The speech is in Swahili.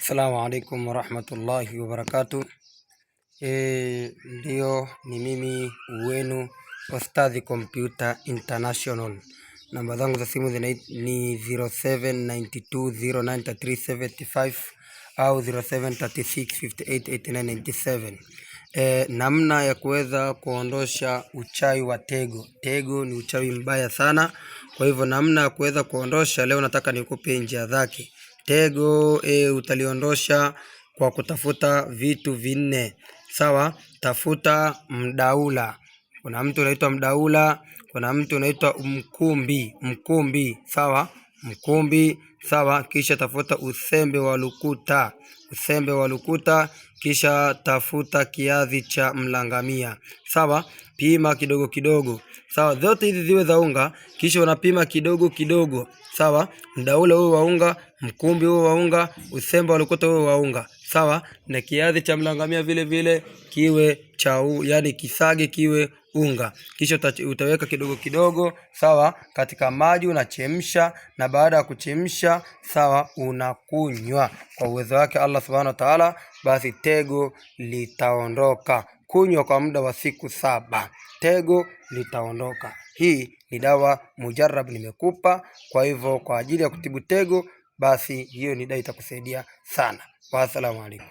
Assalamu alaikum warahmatullahi wabarakatuh. Ndio ni mimi wenu Ustadhi Computer International. Namba zangu za simu ni 0792093375 au 0736588997. Namna ya kuweza kuondosha uchawi wa tego. Tego ni uchawi mbaya sana. Kwa hivyo namna ya kuweza kuondosha, leo nataka nikupe njia zake. Tego utaliondosha kwa kutafuta vitu vinne. Sawa, tafuta mdaula. Kuna mtu anaitwa mdaula, kuna mtu anaitwa mkumbi. Sawa, mkumbi. Sawa, kisha tafuta usembe wa lukuta, kisha tafuta kiazi cha mlangamia. Sawa, pima kidogo kidogo. Sawa, zote hizi ziwe za unga, kisha unapima kidogo kidogo. Sawa, mdaula huo wa unga, mkumbi huo wa unga, usembe wa lukuta huo wa unga. Sawa, na kiazi cha mlangamia vile vile kiwe yani kisage kiwe unga. Kisha utaweka kidogo kidogo, sawa, katika maji unachemsha, na baada ya kuchemsha, sawa, unakunywa. Kwa uwezo wake Allah subhanahu wa ta'ala, basi tego litaondoka. Kunywa kwa muda wa siku 7, tego litaondoka. Hii ni dawa mujarrab nimekupa. Kwa hivyo kwa ajili ya kutibu tego, basi hiyo ni dawa itakusaidia sana. Wa assalamu alaikum.